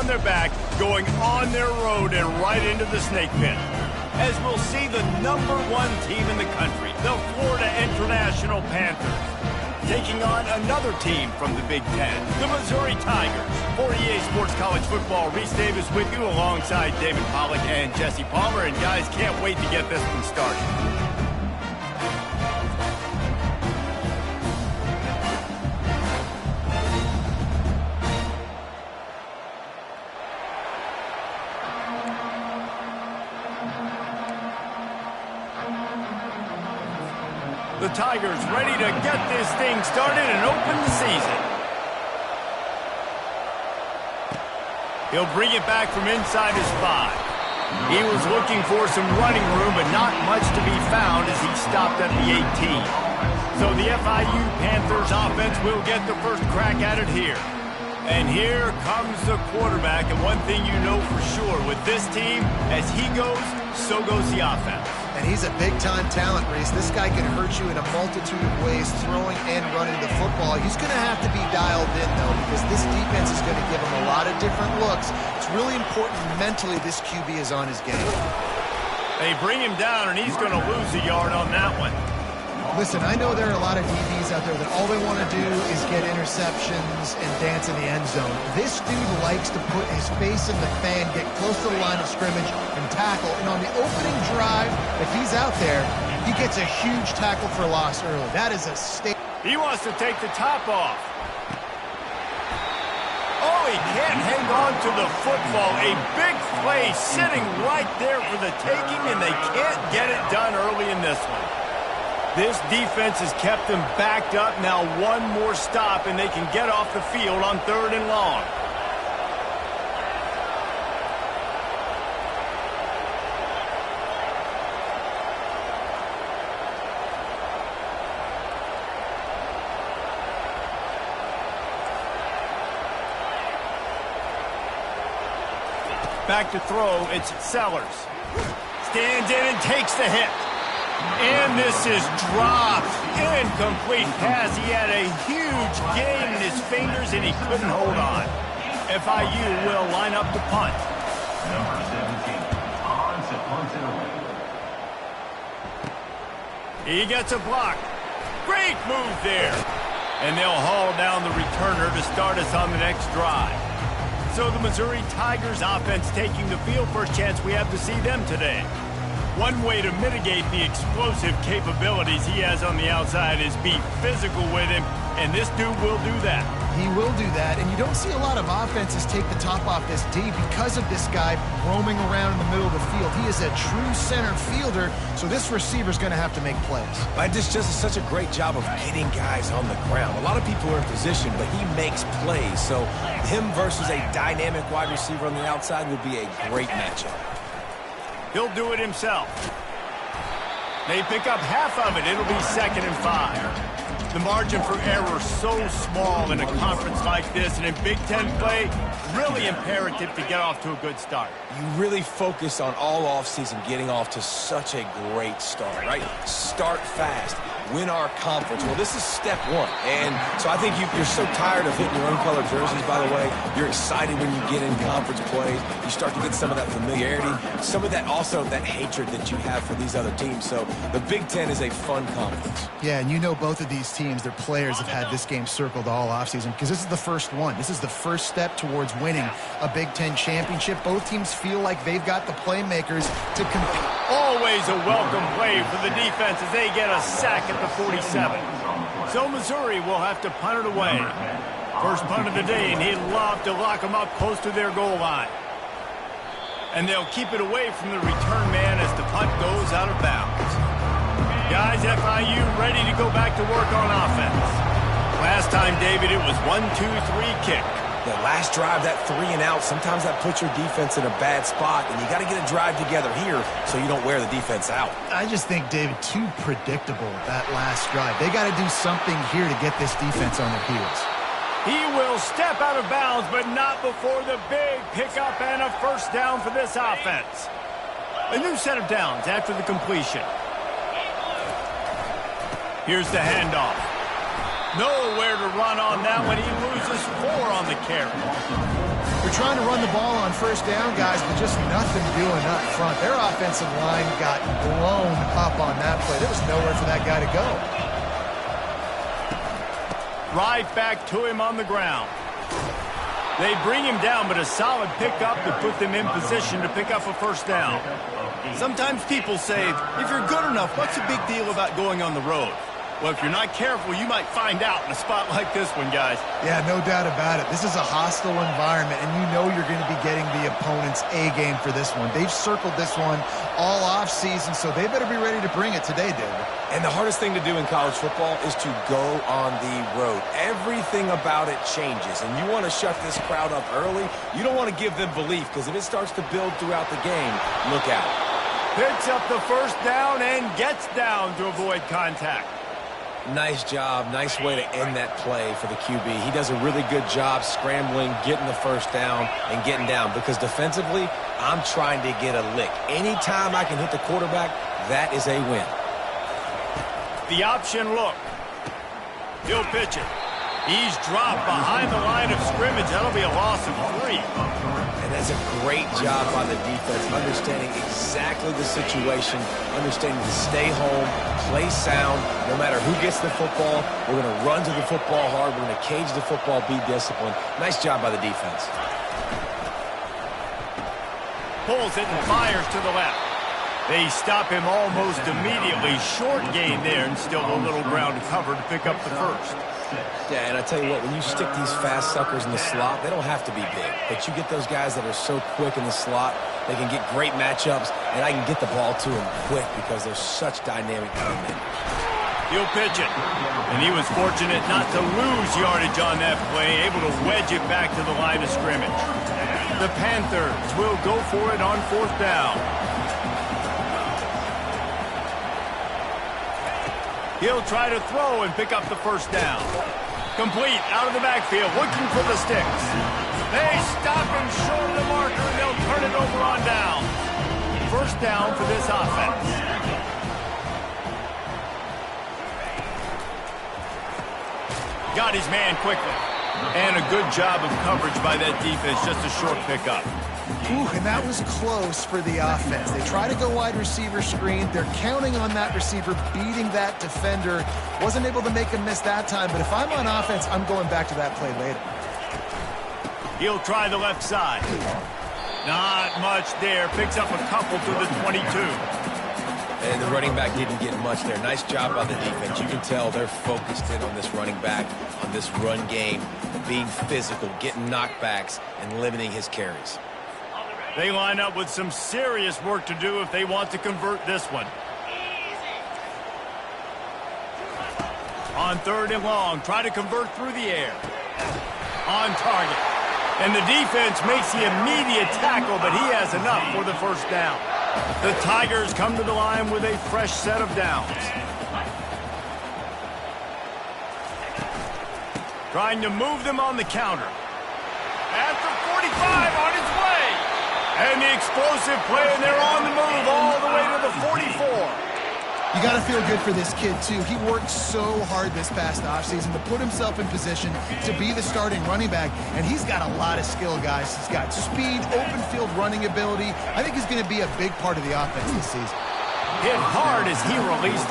on their back, going on their road and right into the snake pit. As we'll see the #1 team in the country, the Florida International Panthers, taking on another team from the Big Ten, the Missouri Tigers. For EA Sports College Football, Reese Davis with you alongside David Pollack and Jesse Palmer. And guys, can't wait to get this one started. The Tigers ready to get this thing started and open the season. He'll bring it back from inside his 5. He was looking for some running room, but not much to be found as he stopped at the 18. So the FIU Panthers offense will get the first crack at it here. And here comes the quarterback, and one thing you know for sure with this team, as he goes, so goes the offense. And he's a big-time talent, Reese. This guy can hurt you in a multitude of ways, throwing and running the football. He's going to have to be dialed in, though, because this defense is going to give him a lot of different looks. It's really important mentally this QB is on his game. They bring him down, and he's going to lose a yard on that one. Listen, I know there are a lot of DBs out there that all they want to do is get interceptions and dance in the end zone. This dude likes to put his face in the fan, get close to the line of scrimmage, and tackle. And on the opening drive, if he's out there, he gets a huge tackle for loss early. That is a state. He wants to take the top off. Oh, he can't hang on to the football. A big play sitting right there for the taking, and they can't get it done early in this one. This defense has kept them backed up. Now one more stop, and they can get off the field on 3rd and long. Back to throw, it's Sellers. Stands in and takes the hit. And this is dropped. Incomplete pass. He had a huge gain in his fingers, and he couldn't hold on. FIU will line up to punt. Number 17, Hans punts it away. He gets a block. Great move there. And they'll haul down the returner to start us on the next drive. So the Missouri Tigers offense taking the field. First chance we have to see them today. One way to mitigate the explosive capabilities he has on the outside is be physical with him, and this dude will do that. He will do that, and you don't see a lot of offenses take the top off this D because of this guy roaming around in the middle of the field. He is a true center fielder, so this receiver's going to have to make plays. This just is such a great job of getting guys on the ground. A lot of people are in position, but he makes plays, so him versus a dynamic wide receiver on the outside would be a great matchup. He'll do it himself. They pick up half of it. It'll be 2nd and 5. The margin for error so small in a conference like this, and in Big Ten play, really imperative to get off to a good start. You really focus on all offseason getting off to such a great start, right? Start fast. Win our conference. Well, this is step 1. And so I think you're so tired of hitting your own color jerseys, by the way. You're excited when you get in conference play. You start to get some of that familiarity, some of that also that hatred that you have for these other teams. So the Big Ten is a fun conference. Yeah, and you know both of these teams, their players have had this game circled all offseason because this is the first one. This is the first step towards winning a Big Ten championship. Both teams feel like they've got the playmakers to compete. Always a welcome play for the defense as they get a sack at the 47. So Missouri will have to punt it away. First punt of the day, and he'd love to lock them up close to their goal line. And they'll keep it away from the return man as the punt goes out of bounds. Guys, FIU ready to go back to work on offense. Last time, David, it was 1-2-3 kick. The last drive, that 3 and out, sometimes that puts your defense in a bad spot, and you got to get a drive together here so you don't wear the defense out. I just think, David, too predictable that last drive. They got to do something here to get this defense on their heels. He will step out of bounds, but not before the big pickup and a first down for this offense. A new set of downs after the completion. Here's the handoff. Nowhere to run on that one. He loses 4 on the carry. They're trying to run the ball on first down, guys, but just nothing doing up front. Their offensive line got blown up on that play. There was nowhere for that guy to go. Right back to him on the ground. They bring him down, but a solid pickup to put them in position to pick up a first down. Sometimes people say, if you're good enough, what's the big deal about going on the road? Well, if you're not careful, you might find out in a spot like this one, guys. Yeah, no doubt about it. This is a hostile environment, and you know you're going to be getting the opponent's A-game for this one. They've circled this one all off-season, so they better be ready to bring it today, David. And the hardest thing to do in college football is to go on the road. Everything about it changes, and you want to shut this crowd up early. You don't want to give them belief, because if it starts to build throughout the game, look out. Picks up the first down and gets down to avoid contact. Nice job. Nice way to end that play for the QB. He does a really good job scrambling, getting the first down, and getting down. Because defensively, I'm trying to get a lick. Anytime I can hit the quarterback, that is a win. The option look. He'll pitch it. He's dropped behind the line of scrimmage. That'll be a loss of 3. And that's a great job by the defense, understanding exactly the situation, understanding to stay home, play sound. No matter who gets the football, we're going to run to the football hard. We're going to cage the football, be disciplined. Nice job by the defense. Pulls it and fires to the left. They stop him almost immediately. Short gain there and still a little ground to cover to pick up the first. Yeah, and I tell you what, when you stick these fast suckers in the slot, they don't have to be big. But you get those guys that are so quick in the slot, they can get great matchups, and I can get the ball to them quick because they're such dynamic movement. He'll pitch it. And he was fortunate not to lose yardage on that play, able to wedge it back to the line of scrimmage. The Panthers will go for it on fourth down. He'll try to throw and pick up the first down. Complete out of the backfield, looking for the sticks. They stop him short of the marker, and they'll turn it over on down. First down for this offense. Got his man quickly. And a good job of coverage by that defense, just a short pickup. Ooh, and that was close for the offense. They try to go wide receiver screen. They're counting on that receiver beating that defender. Wasn't able to make him miss that time, but if I'm on offense, I'm going back to that play later. He'll try the left side. Not much there. Picks up a couple to the 22. And the running back didn't get much there. Nice job by the defense. You can tell they're focused in on this running back, on this run game, being physical, getting knockbacks, and limiting his carries. They line up with some serious work to do if they want to convert this one. On third and long, try to convert through the air. On target. And the defense makes the immediate tackle, but he has enough for the first down. The Tigers come to the line with a fresh set of downs. Trying to move them on the counter. At the 45 on its way. And the explosive play, and they're on the move all the way to the 44. You got to feel good for this kid, too. He worked so hard this past offseason to put himself in position to be the starting running back, and he's got a lot of skill, guys. He's got speed, open field running ability. I think he's going to be a big part of the offense this season. Hit hard as he released.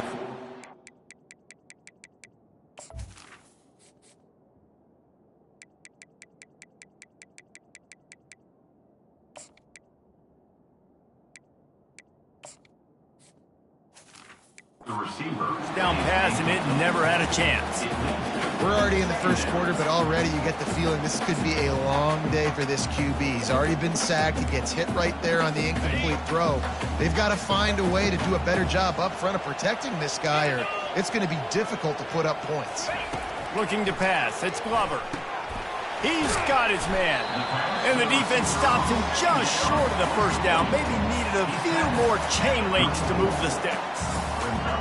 The receiver. Down pass, and it never had a chance. We're already in the first quarter, but already you get the feeling this could be a long day for this QB. He's already been sacked. He gets hit right there on the incomplete throw. They've got to find a way to do a better job up front of protecting this guy, or it's going to be difficult to put up points. Looking to pass. It's Glover. He's got his man. And the defense stops him just short of the first down. Maybe needed a few more chain links to move the sticks.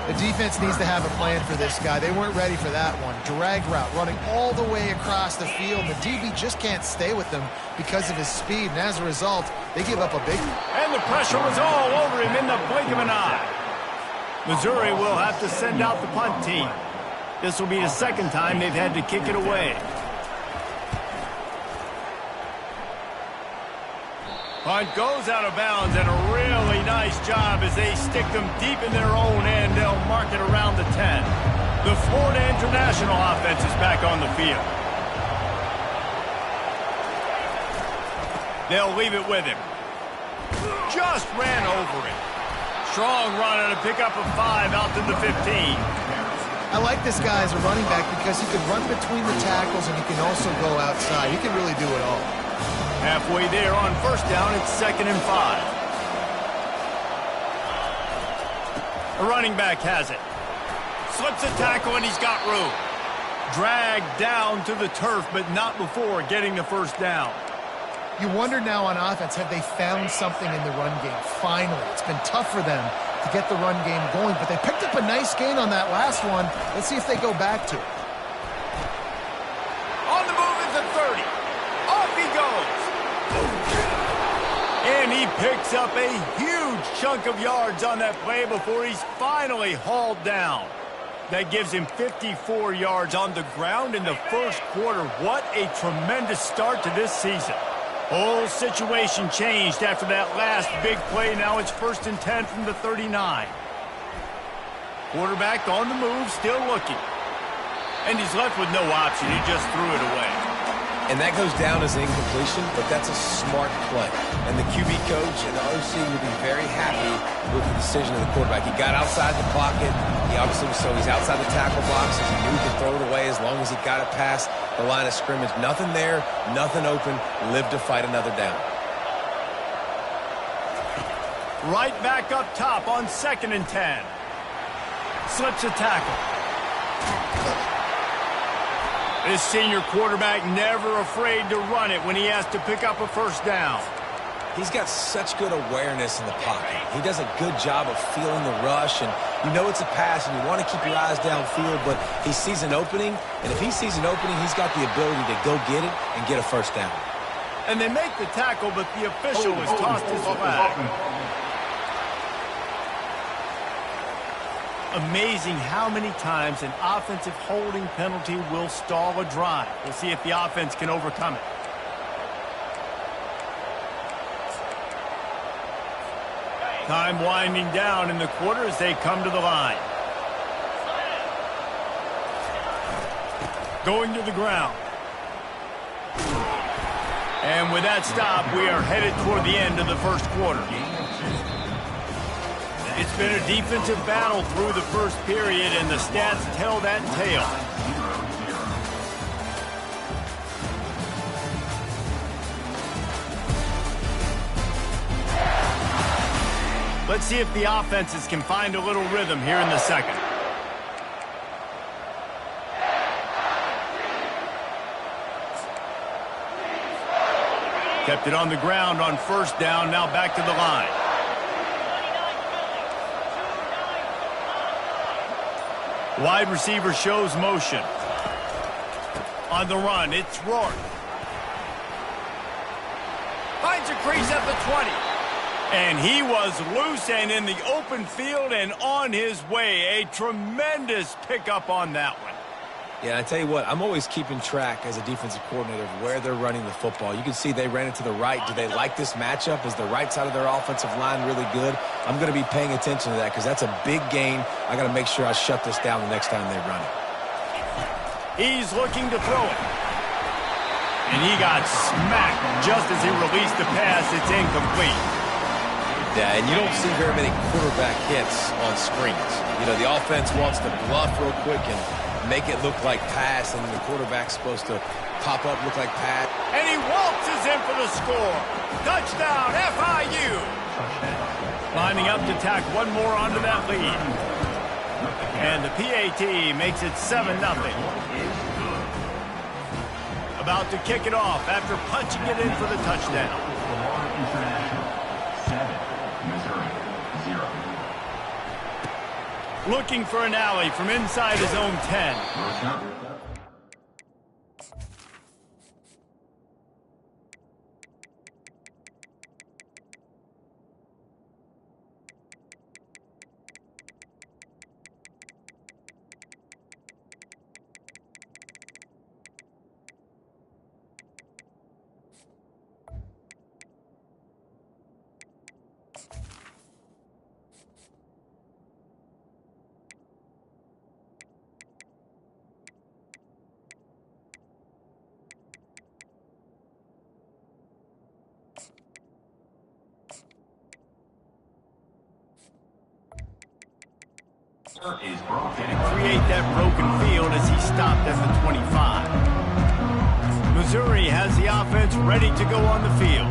The defense needs to have a plan for this guy. They weren't ready for that one. Drag route, running all the way across the field. The DB just can't stay with them because of his speed, and as a result, they give up a big one. And the pressure was all over him in the blink of an eye. Missouri will have to send out the punt team. This will be the second time they've had to kick it away. Punt goes out of bounds, and a really nice job as they stick them deep in their own end. They'll mark it around the 10. The Florida International offense is back on the field. They'll leave it with him. Just ran over it. Strong run and a pickup of 5 out to the 15. I like this guy as a running back because he can run between the tackles and he can also go outside. He can really do it all. Halfway there on first down, it's 2nd and 5. The running back has it. Slips a tackle and he's got room. Dragged down to the turf, but not before getting the first down. You wonder now on offense, have they found something in the run game? Finally, it's been tough for them to get the run game going, but they picked up a nice gain on that last one. Let's see if they go back to it. On the move is the 30. Off he goes. And he picks up a huge chunk of yards on that play before he's finally hauled down. That gives him 54 yards on the ground in the first quarter. What a tremendous start to this season. Whole situation changed after that last big play. Now it's 1st and 10 from the 39. Quarterback on the move, still looking. And he's left with no option. He just threw it away. And that goes down as incompletion, but that's a smart play. And the QB coach and the OC will be very happy with the decision of the quarterback. He got outside the pocket. He obviously so he's outside the tackle box. He knew he could throw it away as long as he got it past the line of scrimmage. Nothing there, nothing open. Live to fight another down. Right back up top on 2nd and 10. Slips a tackle. This senior quarterback never afraid to run it when he has to pick up a first down. He's got such good awareness in the pocket. He does a good job of feeling the rush, and you know it's a pass, and you want to keep your eyes downfield, but he sees an opening, and if he sees an opening, he's got the ability to go get it and get a first down. And they make the tackle, but the official has tossed his flag. Amazing how many times an offensive holding penalty will stall a drive. We'll see if the offense can overcome it. Time winding down in the quarter as they come to the line. Going to the ground. And with that stop, we are headed toward the end of the first quarter. It's been a defensive battle through the first period, and the stats tell that tale. Let's see if the offenses can find a little rhythm here in the second. Kept it on the ground on first down, now back to the line. Wide receiver shows motion. On the run, it's Rourke. Finds a crease at the 20. And he was loose and in the open field and on his way. A tremendous pickup on that one. Yeah, I tell you what, I'm always keeping track as a defensive coordinator of where they're running the football. You can see they ran it to the right. Do they like this matchup? Is the right side of their offensive line really good? I'm going to be paying attention to that because that's a big gain. I got to make sure I shut this down the next time they run it. He's looking to throw it. And he got smacked just as he released the pass. It's incomplete. Yeah, and you don't see very many quarterback hits on screens. You know, the offense wants to bluff real quick and make it look like pass, and the quarterback's supposed to pop up, look like pass. And he waltzes in for the score. Touchdown, FIU. Lining up to tack one more onto that lead. And the PAT makes it 7-0. About to kick it off after punching it in for the touchdown. Looking for an alley from inside his own 10. Is broken. Create that broken field as he stopped at the 25. Missouri has the offense ready to go on the field.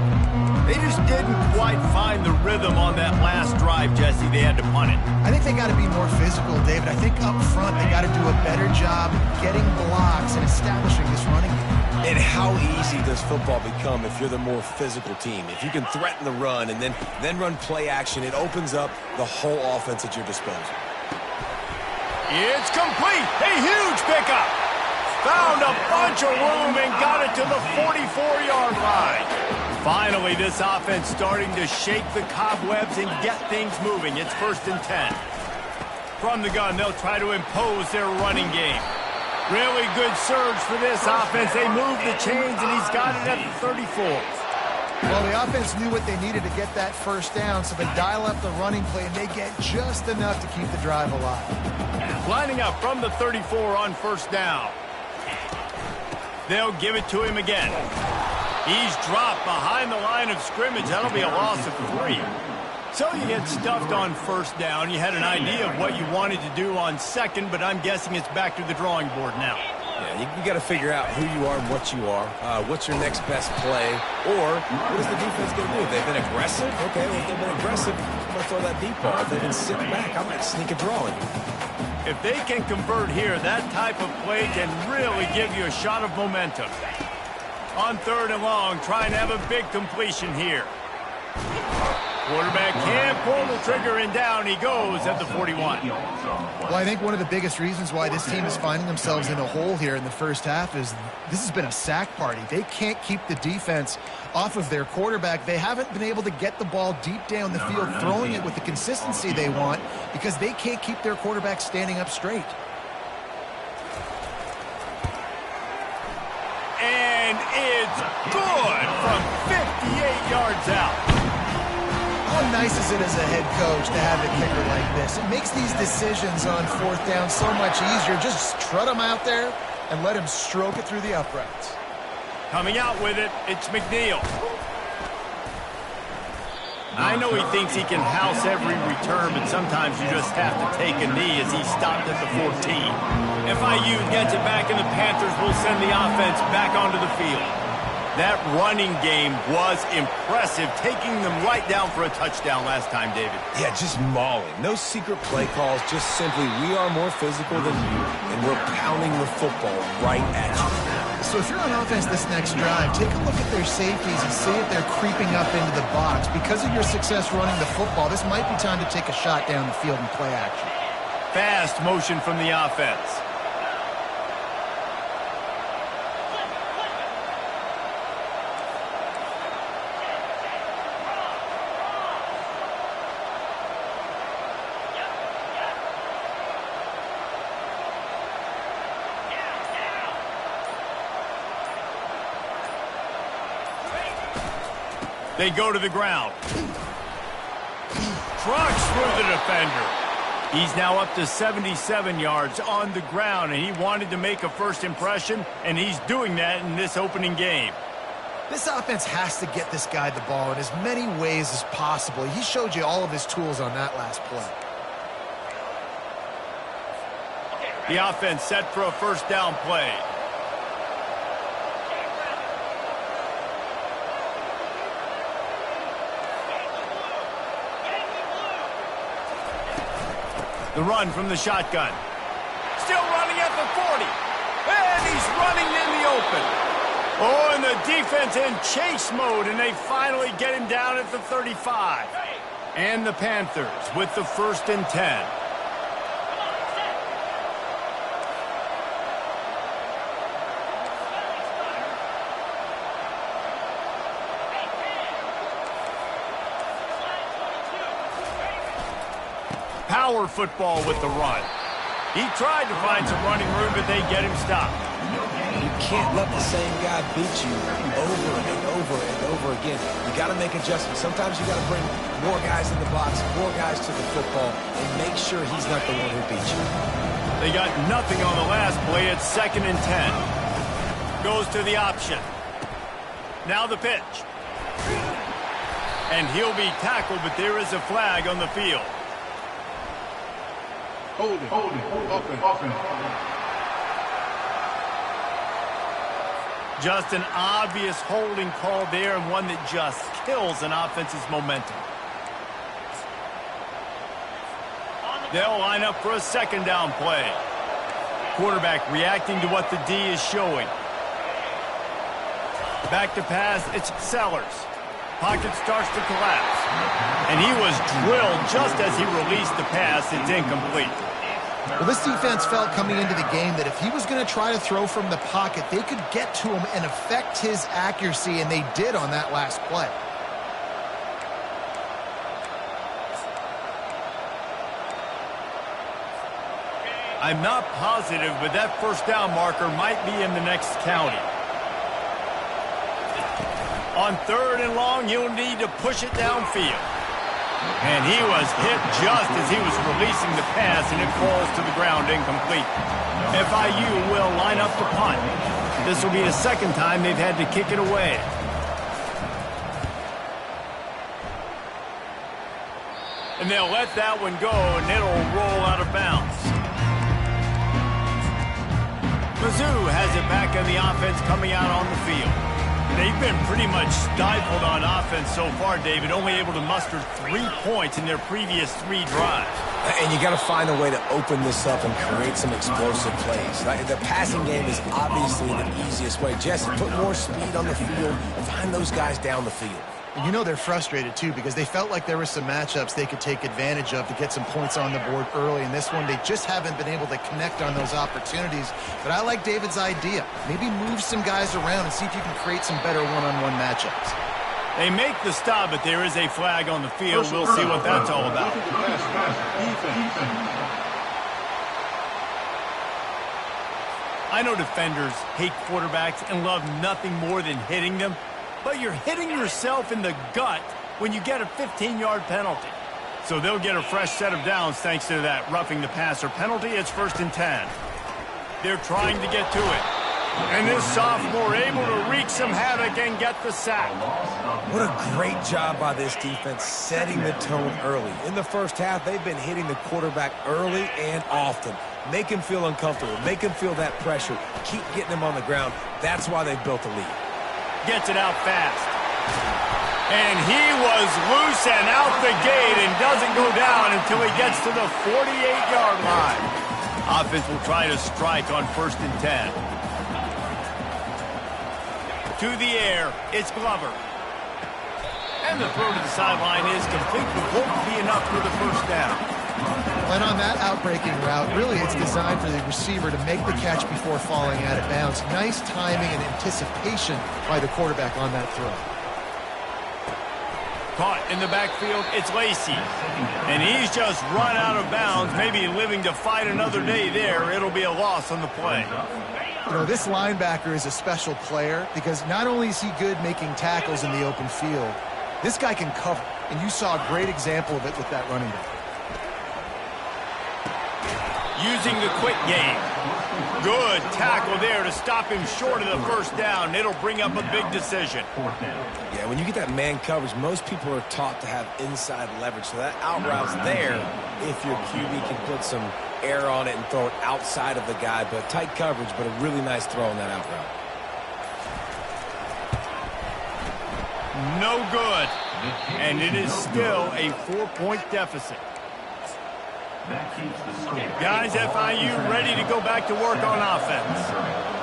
They just didn't quite find the rhythm on that last drive, Jesse. They had to punt it. I think they got to be more physical, David. I think up front they got to do a better job getting blocks and establishing this running game. And how easy does football become if you're the more physical team? If you can threaten the run and then run play action, it opens up the whole offense at your disposal. It's complete. A huge pickup. Found a bunch of room and got it to the 44-yard line. Finally, this offense starting to shake the cobwebs and get things moving. It's 1st and 10. From the gun, they'll try to impose their running game. Really good surge for this offense. They move the chains, and he's got it at the 34. Well, the offense knew what they needed to get that first down, so they dial up the running play, and they get just enough to keep the drive alive. Lining up from the 34 on 1st down. They'll give it to him again. He's dropped behind the line of scrimmage. That'll be a loss of 3. So you get stuffed on 1st down. You had an idea of what you wanted to do on 2nd, but I'm guessing it's back to the drawing board now. Yeah, you got to figure out who you are and what you are. What's your next best play? Or what is the defense going to do? If they've been aggressive, okay, well, if they've been aggressive, I'm going to throw that deep ball. If they've been sitting back, I might sneak a draw in. If they can convert here, that type of play can really give you a shot of momentum. On 3rd and long, trying to have a big completion here. Quarterback can't pull the trigger, and down he goes at the 41. Well, I think one of the biggest reasons why this team is finding themselves in a hole here in the first half is this has been a sack party. They can't keep the defense off of their quarterback. They haven't been able to get the ball deep down the field, throwing it with the consistency they want because they can't keep their quarterback standing up straight. And it's good from 58 yards out. How nice is it as a head coach to have a kicker like this? It makes these decisions on 4th down so much easier. Just trot him out there and let him stroke it through the uprights. Coming out with it, it's McNeil. I know he thinks he can house every return, but sometimes you just have to take a knee as he stopped at the 14. FIU gets it back, and the Panthers will send the offense back onto the field. That running game was impressive, taking them right down for a touchdown last time, David. Yeah, just mauling. No secret play calls, just simply we are more physical than you, and we're pounding the football right at you. So if you're on offense this next drive, take a look at their safeties and see if they're creeping up into the box. Because of your success running the football, this might be time to take a shot down the field and play action. Fast motion from the offense. They go to the ground. Trucks through the defender. He's now up to 77 yards on the ground, and he wanted to make a first impression, and he's doing that in this opening game. This offense has to get this guy the ball in as many ways as possible. He showed you all of his tools on that last play. The offense set for a 1st down play. The run from the shotgun. Still running at the 40. And he's running in the open. Oh, and the defense in chase mode, and they finally get him down at the 35. And the Panthers with the 1st and 10. Power football with the run. He tried to find some running room, but they get him stopped. You can't let the same guy beat you over and over and over again. You got to make adjustments. Sometimes you got to bring more guys in the box, more guys to the football, and make sure he's not the one who beat you. They got nothing on the last play. It's 2nd and 10. Goes to the option. Now the pitch. And he'll be tackled, but there is a flag on the field. Hold it. Open. Just an obvious holding call there, and one that just kills an offense's momentum. They'll line up for a second down play. Quarterback reacting to what the D is showing. Back to pass, it's Sellers. Pocket starts to collapse. And he was drilled just as he released the pass. It's incomplete. Well, this defense felt coming into the game that if he was going to try to throw from the pocket, they could get to him and affect his accuracy, and they did on that last play. I'm not positive, but that first down marker might be in the next county. On 3rd and long, you'll need to push it downfield. And he was hit just as he was releasing the pass, and it falls to the ground incomplete. FIU will line up to punt. This will be the second time they've had to kick it away. And they'll let that one go, and it'll roll out of bounds. Mizzou has it back on the offense coming out on the field. They've been pretty much stifled on offense so far, David, only able to muster 3 points in their previous 3 drives. And you got to find a way to open this up and create some explosive plays. The passing game is obviously the easiest way. Jesse, put more speed on the field and find those guys down the field. And you know they're frustrated, too, because they felt like there were some matchups they could take advantage of to get some points on the board early. In this one, they just haven't been able to connect on those opportunities. But I like David's idea. Maybe move some guys around and see if you can create some better one-on-one matchups. They make the stop, but there is a flag on the field. We'll see what that's all about. I know defenders hate quarterbacks and love nothing more than hitting them. But you're hitting yourself in the gut when you get a 15-yard penalty. So they'll get a fresh set of downs thanks to that roughing the passer penalty. It's 1st and 10. They're trying to get to it. And this sophomore able to wreak some havoc and get the sack. What a great job by this defense setting the tone early. In the first half, they've been hitting the quarterback early and often. Make him feel uncomfortable. Make him feel that pressure. Keep getting him on the ground. That's why they've built a lead. Gets it out fast. And he was loose and out the gate and doesn't go down until he gets to the 48-yard line. Offense will try to strike on 1st and 10. To the air, it's Glover. And the throw to the sideline is complete, but won't be enough for the first down. And on that outbreaking route, really it's designed for the receiver to make the catch before falling out of bounds. Nice timing and anticipation by the quarterback on that throw. Caught in the backfield, it's Lacey. And he's just run out of bounds, maybe living to fight another day there. It'll be a loss on the play. You know, this linebacker is a special player because not only is he good making tackles in the open field, this guy can cover. And you saw a great example of it with that running back. Using the quick game. Good tackle there to stop him short of the first down. It'll bring up a big decision. Yeah, when you get that man coverage, most people are taught to have inside leverage. So that out route's there if your QB can put some air on it and throw it outside of the guy. But tight coverage, but a really nice throw on that out route. No good. And it is still a 4-point deficit. Guys, FIU ready to go back to work on offense.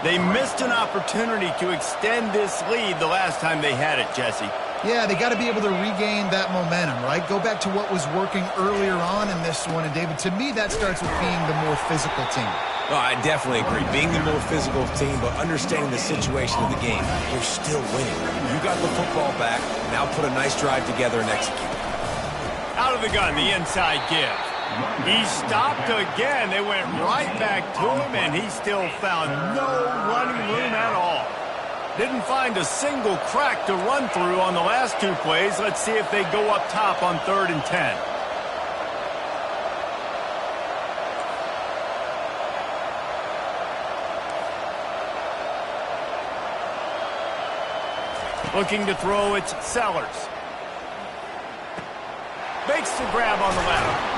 They missed an opportunity to extend this lead the last time they had it, Jesse. Yeah, they got to be able to regain that momentum, right? Go back to what was working earlier on in this one. And, David, to me, that starts with being the more physical team. No, I definitely agree. Being the more physical team, but understanding the situation of the game. You're still winning. You got the football back. Now put a nice drive together and execute. Out of the gun, the inside give. He stopped again. They went right back to him, and he still found no running room at all. Didn't find a single crack to run through on the last 2 plays. Let's see if they go up top on 3rd and 10. Looking to throw, it's Sellers. Makes the grab on the left.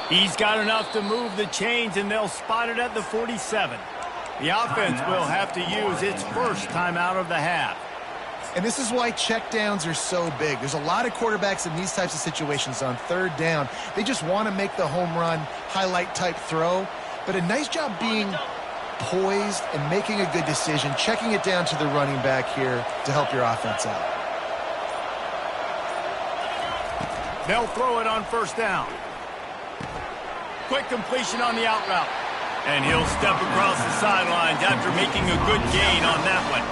He's got enough to move the chains, and they'll spot it at the 47. The offense will have to use its first timeout of the half. And this is why checkdowns are so big. There's a lot of quarterbacks in these types of situations on third down. They just want to make the home run, highlight-type throw. But a nice job being poised and making a good decision, checking it down to the running back here to help your offense out. They'll throw it on first down. Quick completion on the out route. And he'll step across the sidelines after making a good gain on that one.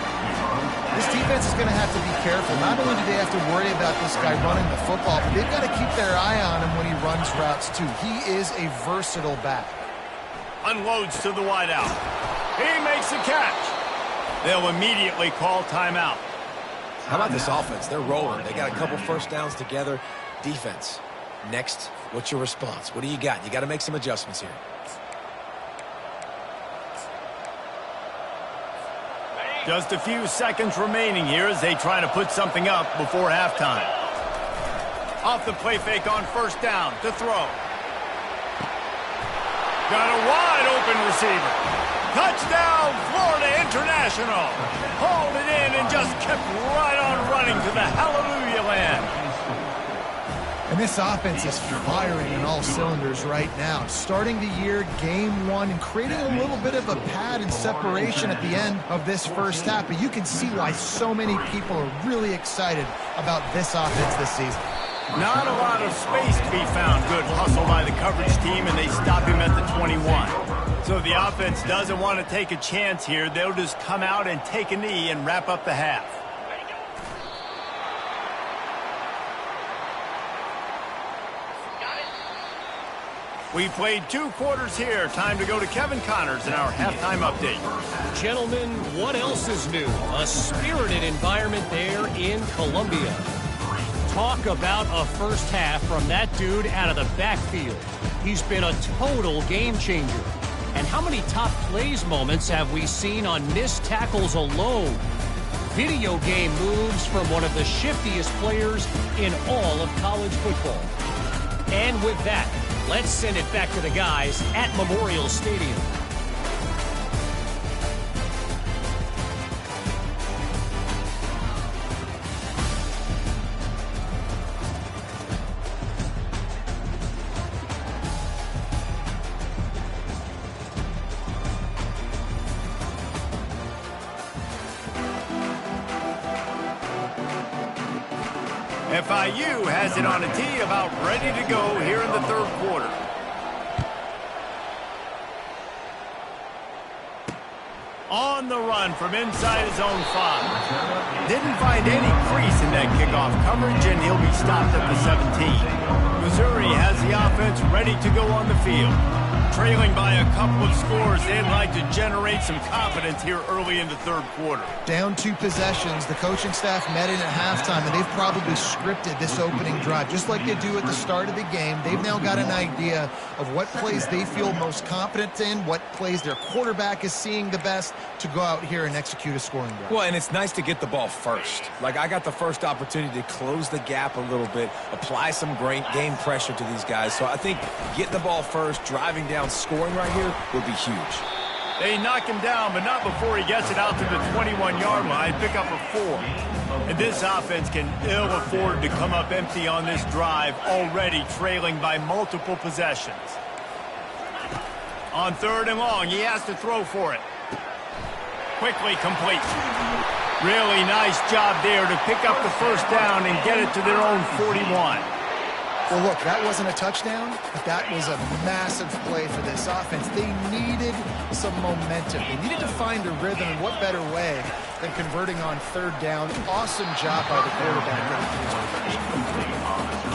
This defense is going to have to be careful. Not only do they have to worry about this guy running the football, but they've got to keep their eye on him when he runs routes too. He is a versatile back. Unloads to the wide out. He makes the catch. They'll immediately call timeout. How about this offense? They're rolling. They got a couple first downs together. Defense. Next, what's your response? What do you got? You got to make some adjustments here. Just a few seconds remaining here as they try to put something up before halftime. Off the play fake on first down to throw. Got a wide open receiver. Touchdown, Florida International. Hauled it in and just kept right on running to the hallelujah land. And this offense is firing on all cylinders right now. Starting the year, game one, and creating a little bit of a pad and separation at the end of this first half. But you can see why so many people are really excited about this offense this season. Not a lot of space to be found. Good hustle by the coverage team, and they stop him at the 21. So the offense doesn't want to take a chance here. They'll just come out and take a knee and wrap up the half. We played 2 quarters here. Time to go to Kevin Connors in our halftime update. Gentlemen, what else is new? A spirited environment there in Columbia. Talk about a first half from that dude out of the backfield. He's been a total game changer. And how many top plays moments have we seen on missed tackles alone? Video game moves from one of the shiftiest players in all of college football. And with that, let's send it back to the guys at Memorial Stadium. FIU has it on a tee, about ready to go here in the third quarter. On the run from inside his own 5. Didn't find any crease in that kickoff coverage, and he'll be stopped at the 17. Missouri has the offense ready to go on the field. Trailing by a couple of scores, they'd like to generate some confidence here early in the third quarter. Down 2 possessions, the coaching staff met in at halftime, and they've probably scripted this opening drive. Just like they do at the start of the game, they've now got an idea of what plays they feel most confident in, what plays their quarterback is seeing the best to go out here and execute a scoring drive. Well, and it's nice to get the ball first. Like, I got the first opportunity to close the gap a little bit, apply some great game pressure to these guys. So I think getting the ball first, driving down, scoring right here would be huge. They knock him down, but not before he gets it out to the 21-yard line, pick up a 4. And this offense can ill afford to come up empty on this drive, already trailing by multiple possessions. On 3rd and long, he has to throw for it. Quickly complete. Really nice job there to pick up the first down and get it to their own 41. Well, look, that wasn't a touchdown, but that was a massive play for this offense. They needed some momentum. They needed to find a rhythm, and what better way than converting on 3rd down. Awesome job by the quarterback.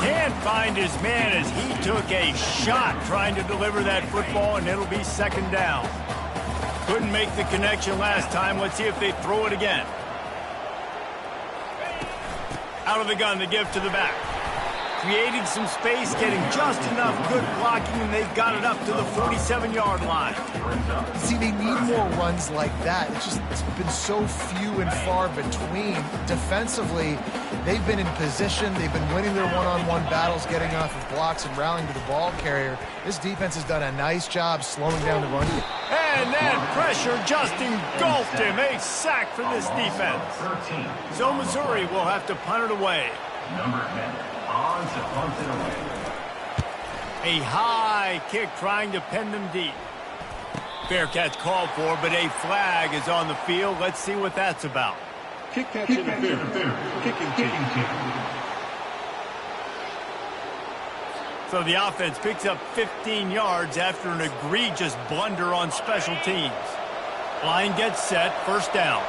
Can't find his man as he took a shot trying to deliver that football, and it'll be 2nd down. Couldn't make the connection last time. Let's see if they throw it again. Out of the gun, the give to the back. creating some space, getting just enough good blocking, and they've got it up to the 47-yard line. See, they need more runs like that. It's been so few and far between. Defensively, they've been in position. They've been winning their one-on-one battles, getting off of blocks and rallying to the ball carrier. This defense has done a nice job slowing down the run. And that pressure just engulfed him. A sack for this defense. So Missouri will have to punt it away. Number 10, on to punt it away. A high kick trying to pin them deep. Fair catch called for, but a flag is on the field. Let's see what that's about. Kick catch interference. Kicking team. So the offense picks up 15 yards after an egregious blunder on special teams. Line gets set, first down.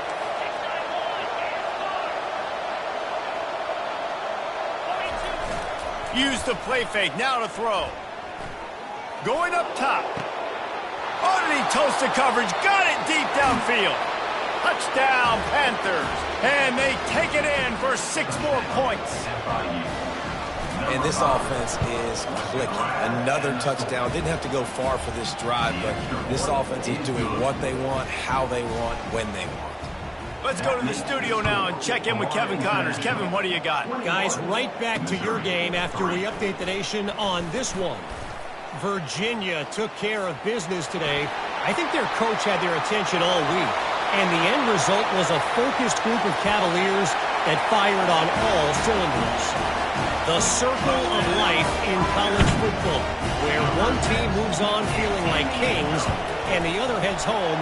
Use the play fake, now to throw. Going up top. Underneath toasted coverage, got it deep downfield. Touchdown, Panthers. And they take it in for 6 more points. And this offense is clicking. Another touchdown. Didn't have to go far for this drive, but this offense is doing what they want, how they want, when they want. Let's go to the studio now and check in with Kevin Connors. Kevin, what do you got? Guys, right back to your game after we update the nation on this one. Virginia took care of business today. I think their coach had their attention all week. And the end result was a focused group of Cavaliers that fired on all cylinders. The circle of life in college football, where one team moves on feeling like kings and the other heads home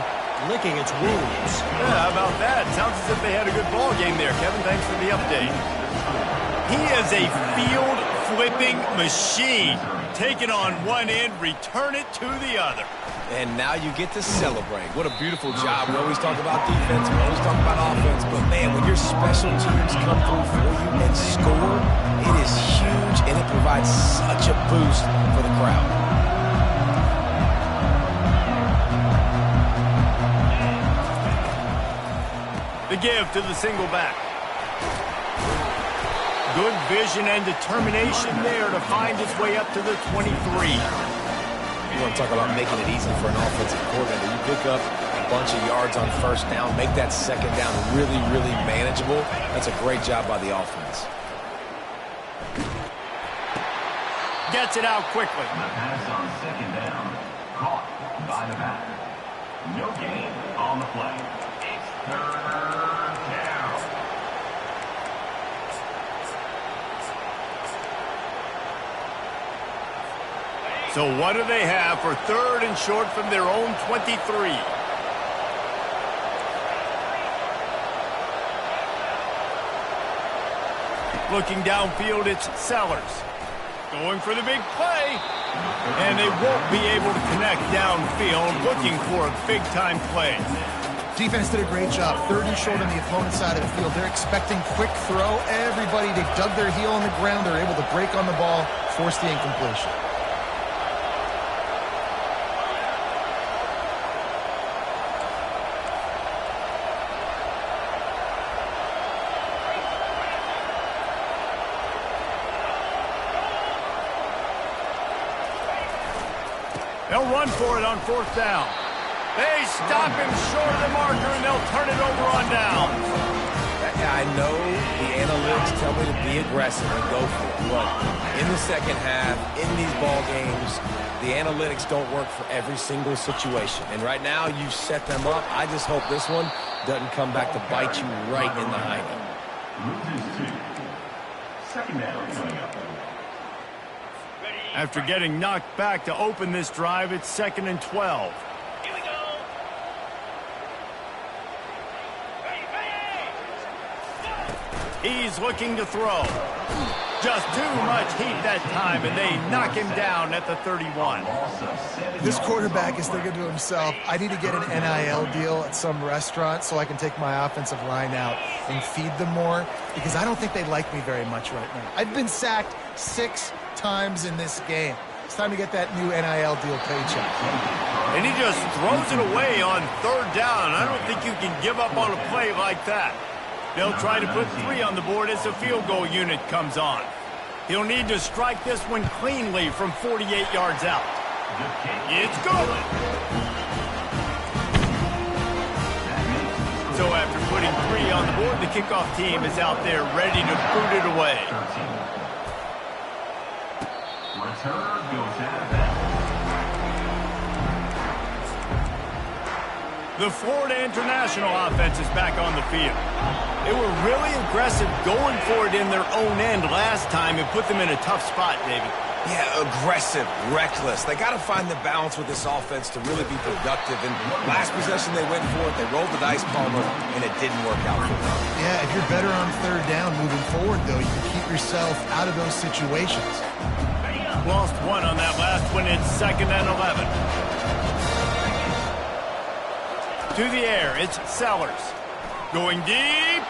licking its wounds. Yeah, how about that? Sounds as if they had a good ball game there, Kevin. Thanks for the update. He is a field-flipping machine. Take it on one end, return it to the other. And now you get to celebrate. What a beautiful job. We always talk about defense, we always talk about offense, but man, when your special teams come through for you and score, it is huge, and it provides such a boost for the crowd. The give to the single back. Good vision and determination there to find his way up to the 23. You want to talk about making it easy for an offensive coordinator. You pick up a bunch of yards on first down, make that second down really, really manageable. That's a great job by the offense. Gets it out quickly. The pass on second down, caught by the back. No gain on the play. It's third down. So what do they have for third and short from their own 23? Looking downfield, it's Sellers. Going for the big play. And they won't be able to connect downfield, looking for a big-time play. Defense did a great job. Third and short on the opponent's side of the field. They're expecting quick throw. Everybody, they dug their heel on the ground. They're able to break on the ball, force the incompletion. They'll run for it on fourth down. They stop him short of the marker, and they'll turn it over on down. I know the analytics tell me to be aggressive and go for it, but in the second half, in these ball games, the analytics don't work for every single situation. And right now, you set them up. I just hope this one doesn't come back to bite you right in the hiney. Loses 2. Second down coming up. After getting knocked back to open this drive, it's 2nd and 12. Here we go. He's looking to throw. Just too much heat that time, and they knock him down at the 31. This quarterback is thinking to himself, I need to get an NIL deal at some restaurant so I can take my offensive line out and feed them more, because I don't think they like me very much right now. I've been sacked 6 times in this game. It's time to get that new NIL deal paycheck. And he just throws it away on third down. I don't think you can give up on a play like that. They'll try to put 3 on the board as the field goal unit comes on. He'll need to strike this one cleanly from 48 yards out. It's good. So after putting 3 on the board, the kickoff team is out there ready to boot it away. Return goes out of bounds. The Florida International offense is back on the field. They were really aggressive going for it in their own end last time and put them in a tough spot, David. Yeah, aggressive, reckless. They got to find the balance with this offense to really be productive. And last possession they went for it, they rolled the dice, Palmer, and it didn't work out for them. Yeah, if you're better on third down moving forward, though, you can keep yourself out of those situations. Lost 1 on that last one. It's 2nd and 11. To the air, it's Sellers. Going deep.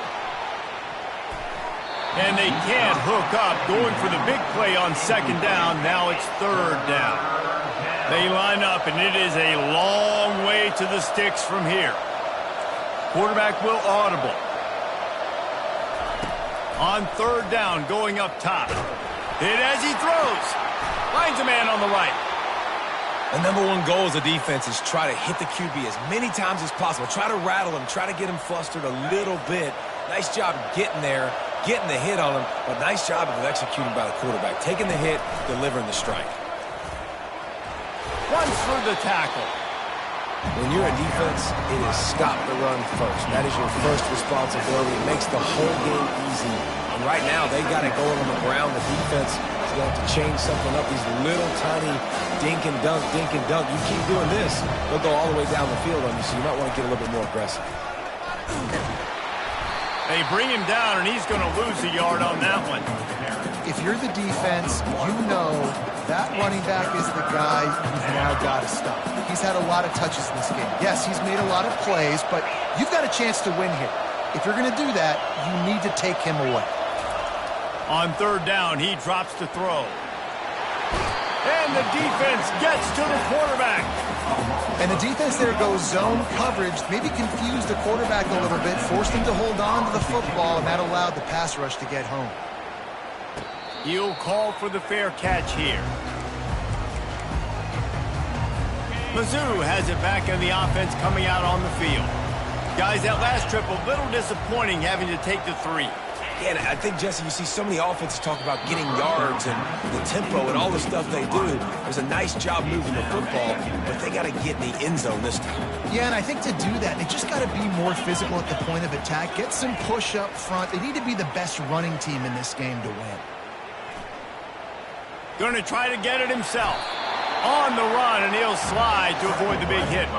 And they can't hook up. Going for the big play on 2nd down. Now it's 3rd down. They line up, and it is a long way to the sticks from here. Quarterback will audible. On 3rd down, going up top. Hit as he throws. Finds a man on the right. The #1 goal as a defense is try to hit the QB as many times as possible. Try to rattle him. Try to get him flustered a little bit. Nice job getting there, getting the hit on him, but nice job of executing by the quarterback. Taking the hit, delivering the strike. Runs for the tackle. When you're a defense, it is stop the run first. That is your first responsibility. It makes the whole game easy. And right now, they got it going on the ground. The defense is going to change something up. These little tiny dink and dunk, dink and dunk. You keep doing this, they'll go all the way down the field on you, so you might want to get a little bit more aggressive. They bring him down, and he's going to lose a yard on that one. If you're the defense, you know that running back is the guy you've now got to stop. He's had a lot of touches in this game. Yes, he's made a lot of plays, but you've got a chance to win here. If you're going to do that, you need to take him away. On 3rd down, he drops to throw. And the defense gets to the quarterback. And the defense there goes zone coverage, maybe confused the quarterback a little bit, forced him to hold on to the football, and that allowed the pass rush to get home. He'll call for the fair catch here. Mizzou has it back in the offense coming out on the field. Guys, that last trip, a little disappointing having to take the 3. Yeah, and I think, Jesse, you see so many offenses talk about getting yards and the tempo and all the stuff they do. There's a nice job moving the football, but they got to get in the end zone this time. Yeah, and I think to do that, they just got to be more physical at the point of attack, get some push up front. They need to be the best running team in this game to win. Going to try to get it himself. On the run, and he'll slide to avoid the big hit.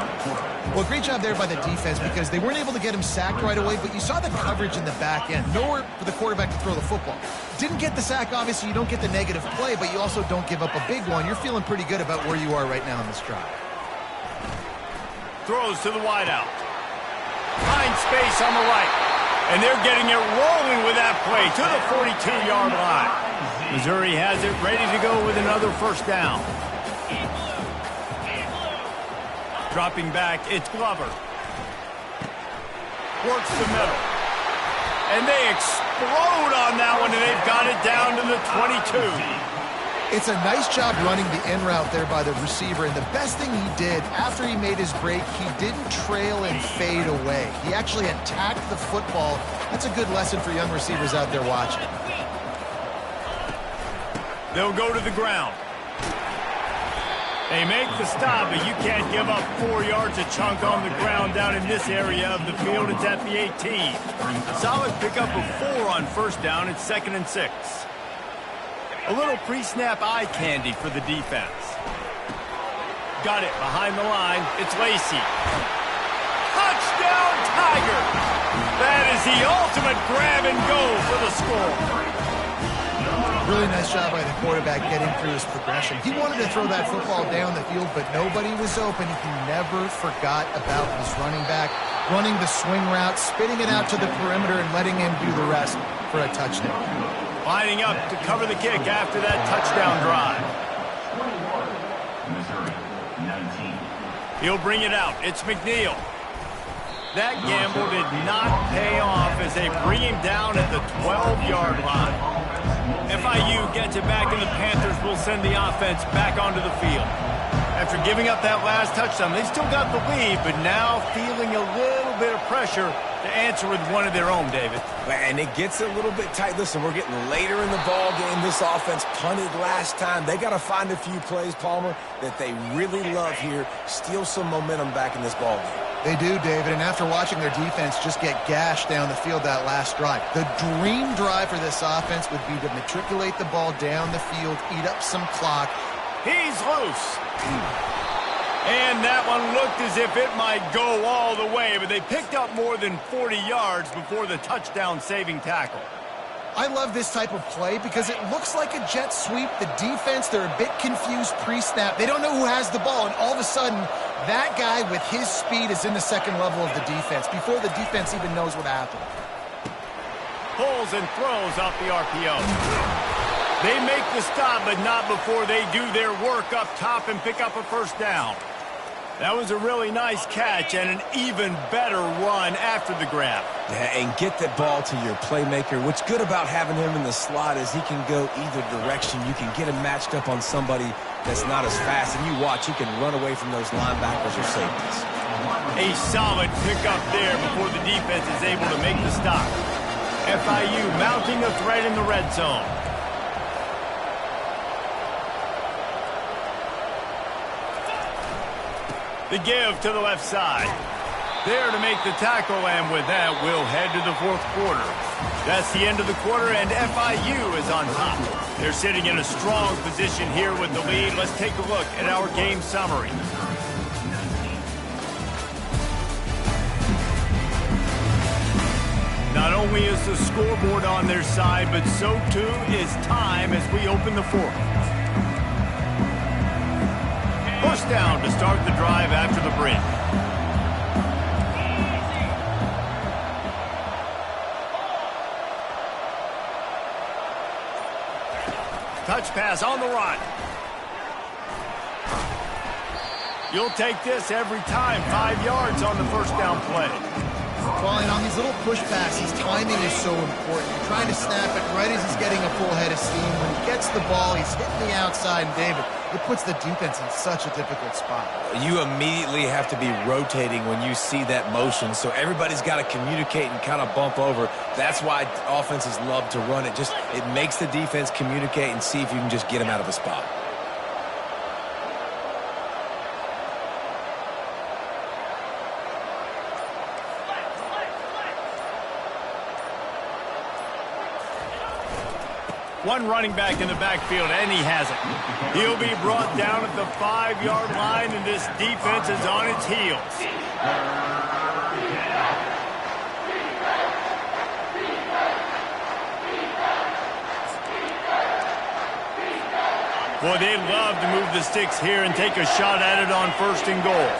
Well, great job there by the defense because they weren't able to get him sacked right away, but you saw the coverage in the back end. Nowhere for the quarterback to throw the football. Didn't get the sack, obviously. You don't get the negative play, but you also don't give up a big one. You're feeling pretty good about where you are right now in this drive. Throws to the wideout. Finds space on the right. And they're getting it rolling with that play to the 42-yard line. Missouri has it ready to go with another 1st down. Dropping back, it's Glover. Works the middle. And they explode on that one, and they've got it down to the 22. It's a nice job running the in route there by the receiver, and the best thing he did after he made his break, he didn't trail and fade away. He actually attacked the football. That's a good lesson for young receivers out there watching. They'll go to the ground. They make the stop, but you can't give up 4 yards a chunk on the ground down in this area of the field. It's at the 18. Solid pickup of 4 on 1st down. It's 2nd and 6. A little pre-snap eye candy for the defense. Got it behind the line. It's Lacey. Touchdown, Tiger! That is the ultimate grab and go for the score. Really nice job by the quarterback getting through his progression. He wanted to throw that football down the field, but nobody was open. He never forgot about his running back, running the swing route, spitting it out to the perimeter, and letting him do the rest for a touchdown. Lining up to cover the kick after that touchdown drive. Missouri, 19. He'll bring it out. It's McNeil. That gamble did not pay off as they bring him down at the 12-yard line. FIU gets it back, and the Panthers will send the offense back onto the field. After giving up that last touchdown, they still got the lead, but now feeling a little bit of pressure to answer with one of their own, David. And it gets a little bit tight. Listen, we're getting later in the ball game. This offense punted last time. They got to find a few plays, Palmer, that they really love here. Steal some momentum back in this ball game. They do, David, and after watching their defense just get gashed down the field that last drive, the dream drive for this offense would be to matriculate the ball down the field, eat up some clock. He's loose. And that one looked as if it might go all the way, but they picked up more than 40 yards before the touchdown-saving tackle. I love this type of play because it looks like a jet sweep. The defense, they're a bit confused pre-snap. They don't know who has the ball, and all of a sudden, that guy with his speed is in the second level of the defense before the defense even knows what happened. Pulls and throws off the RPO. They make the stop, but not before they do their work up top and pick up a first down. That was a really nice catch and an even better run after the grab. Yeah, and get the ball to your playmaker. What's good about having him in the slot is he can go either direction. You can get him matched up on somebody that's not as fast, and you watch, he can run away from those linebackers or safeties. A solid pickup there before the defense is able to make the stop. FIU mounting a threat in the red zone. The give to the left side. There to make the tackle, and with that, we'll head to the fourth quarter. That's the end of the quarter, and FIU is on top. They're sitting in a strong position here with the lead. Let's take a look at our game summary. Not only is the scoreboard on their side, but so too is time as we open the fourth. First down to start the drive after the break. Touch pass on the run. You'll take this every time. 5 yards on the first down play. Well, and on these little push passes, timing is so important. You're trying to snap it right as he's getting a full head of steam. When he gets the ball, he's hitting the outside, and David, it puts the defense in such a difficult spot. You immediately have to be rotating when you see that motion, so everybody's got to communicate and kind of bump over. That's why offenses love to run it. It makes the defense communicate and see if you can just get them out of a spot. One running back in the backfield, and he has it. He'll be brought down at the 5-yard line, and this defense is on its heels. Boy, they'd love to move the sticks here and take a shot at it on first and goal.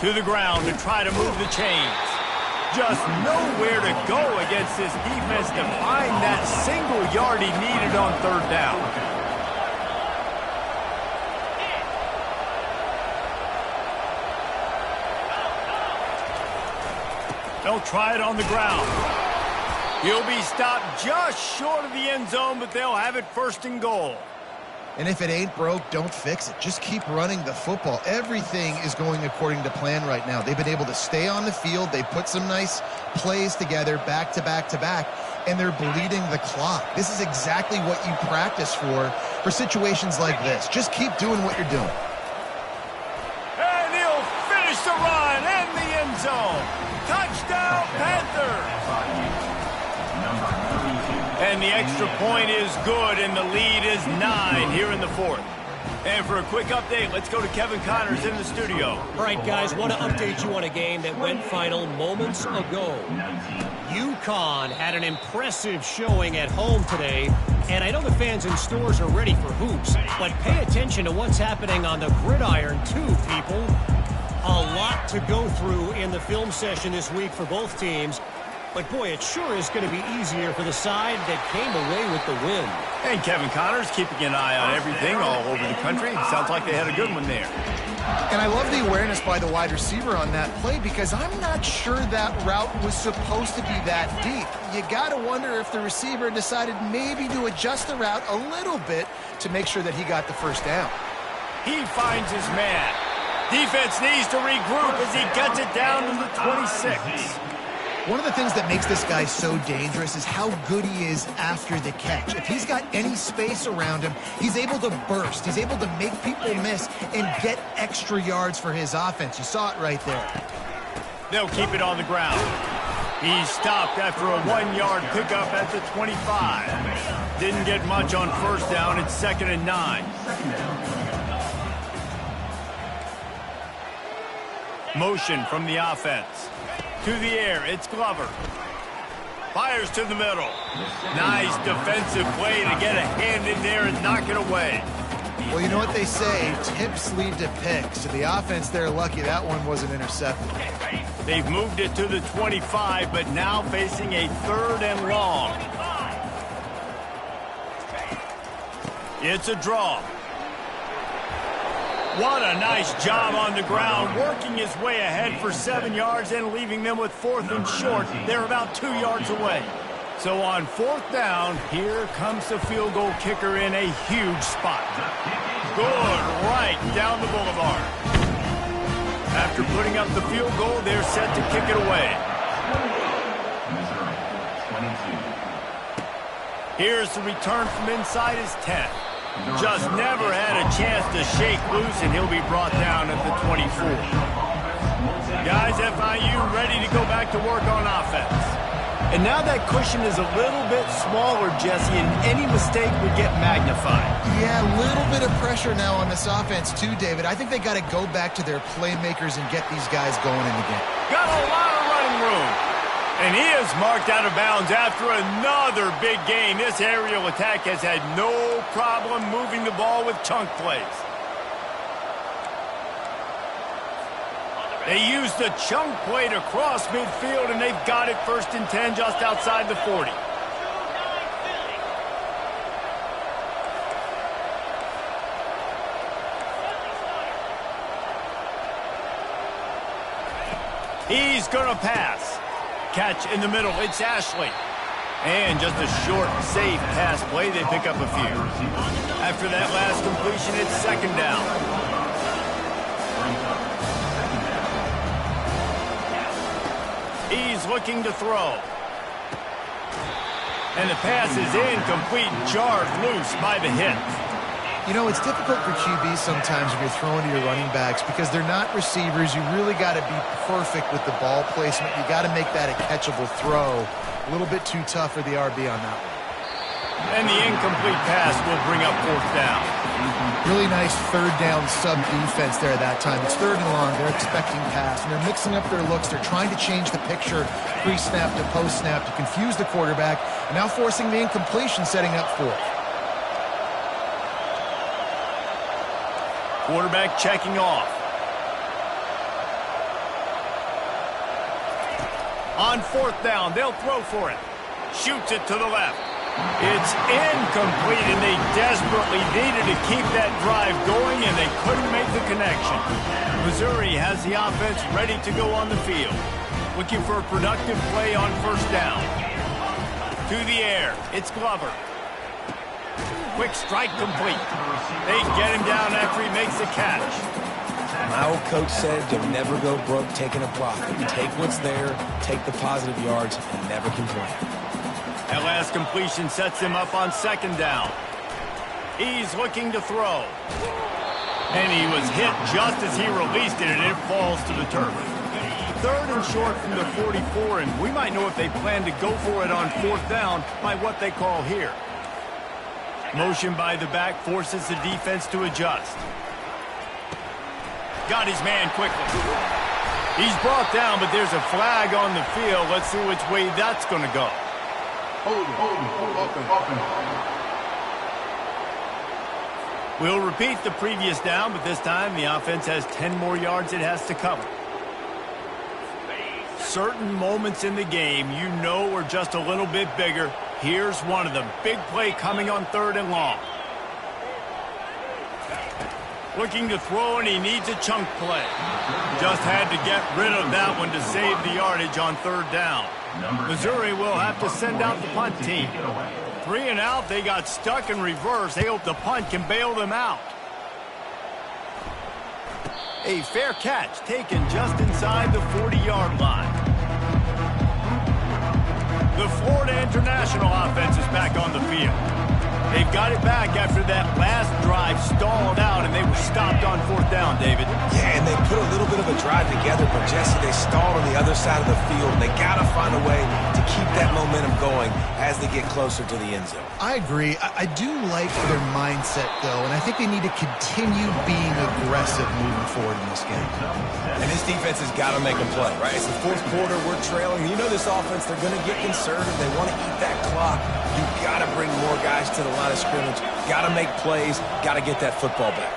To the ground to try to move the chains. Just nowhere to go against this defense to find that single yard he needed on third down. They'll try it on the ground. He'll be stopped just short of the end zone, but they'll have it first and goal. And if it ain't broke, don't fix it. Just keep running the football. Everything is going according to plan right now. They've been able to stay on the field. They put some nice plays together back to back to back, and they're bleeding the clock. This is exactly what you practice for situations like this. Just keep doing what you're doing. And he'll finish the run in the end zone. Touchdown, Panthers! And the extra point is good, and the lead is 9 here in the fourth. And for a quick update, let's go to Kevin Connors in the studio. All right, guys, want to update you on a game that went final moments ago. UConn had an impressive showing at home today, and I know the fans in stores are ready for hoops, but pay attention to what's happening on the gridiron too, people. A lot to go through in the film session this week for both teams. But, boy, it sure is going to be easier for the side that came away with the win. And Kevin Connors keeping an eye on everything all over the country. Sounds like they had a good one there. And I love the awareness by the wide receiver on that play because I'm not sure that route was supposed to be that deep. You got to wonder if the receiver decided maybe to adjust the route a little bit to make sure that he got the first down. He finds his man. Defense needs to regroup as he gets it down to the 26. One of the things that makes this guy so dangerous is how good he is after the catch. If he's got any space around him, he's able to burst. He's able to make people miss and get extra yards for his offense. You saw it right there. They'll keep it on the ground. He's stopped after a 1-yard pickup at the 25. Didn't get much on first down. It's 2nd and 9. Motion from the offense. To the air, it's Glover. Fires to the middle. Nice defensive play to get a hand in there and knock it away. Well, you know what they say, tips lead to picks. So the offense, they're lucky that one wasn't intercepted. They've moved it to the 25, but now facing a 3rd and long. It's a draw. What a nice job on the ground, working his way ahead for 7 yards and leaving them with 4th and short. They're about 2 yards away. So on 4th down, here comes the field goal kicker in a huge spot. Good, right down the boulevard. After putting up the field goal, they're set to kick it away. Here's the return from inside his 10. Just never had a chance to shake loose, and he'll be brought down at the 24. Guys, FIU ready to go back to work on offense. And now that cushion is a little bit smaller, Jesse, and any mistake would get magnified. Yeah, a little bit of pressure now on this offense too, David. I think they got to go back to their playmakers and get these guys going in the game. Got a lot of running room. And he is marked out of bounds after another big gain. This aerial attack has had no problem moving the ball with chunk plays. They used the chunk play to cross midfield, and they've got it 1st and 10 just outside the 40. He's going to pass. Catch in the middle. It's Ashley. And just a short, safe pass play. They pick up a few. After that last completion, it's 2nd down. He's looking to throw. And the pass is incomplete, jarred loose by the hit. You know, it's difficult for QBs sometimes when you're throwing to your running backs because they're not receivers. You really got to be perfect with the ball placement. You got to make that a catchable throw. A little bit too tough for the RB on that one. And the incomplete pass will bring up 4th down. Really nice 3rd down sub defense there that time. It's 3rd and long. They're expecting pass, and they're mixing up their looks. They're trying to change the picture pre-snap to post-snap to confuse the quarterback, and now forcing the incompletion, setting up 4th. Quarterback checking off. On 4th down, they'll throw for it. Shoots it to the left. It's incomplete, and they desperately needed to keep that drive going, and they couldn't make the connection. Missouri has the offense ready to go on the field. Looking for a productive play on 1st down. To the air, it's Glover. Quick strike complete. They get him down after he makes the catch. My old coach said you'll never go broke taking a profit. Take what's there, take the positive yards, and never complain. That last completion sets him up on 2nd down. He's looking to throw. And he was hit just as he released it, and it falls to the turf. 3rd and short from the 44, and we might know if they plan to go for it on 4th down by what they call here. Motion by the back forces the defense to adjust. Got his man quickly. He's brought down, but there's a flag on the field. Let's see which way that's going to go. We'll repeat the previous down, but this time the offense has 10 more yards it has to cover. Certain moments in the game you know are just a little bit bigger. Here's one of them. Big play coming on 3rd and long. Looking to throw, and he needs a chunk play. Just had to get rid of that one to save the yardage on 3rd down. Missouri will have to send out the punt team. 3 and out, they got stuck in reverse. They hope the punt can bail them out. A fair catch taken just inside the 40-yard line. The Florida International offense is back on the field. They've got it back after that last drive stalled out, and they were stopped on 4th down, David. Yeah, and they put a little bit of a drive together, but Jesse, they stalled on the other side of the field, and they got to find a way to keep that momentum going as they get closer to the end zone. I agree. I do like their mindset, though, and I think they need to continue being aggressive moving forward in this game. And this defense has got to make a play, right? It's the 4th quarter. We're trailing. You know this offense, they're going to get conservative. They want to eat that clock. You've got to bring more guys to the line of scrimmage. Got to make plays. Got to get that football back.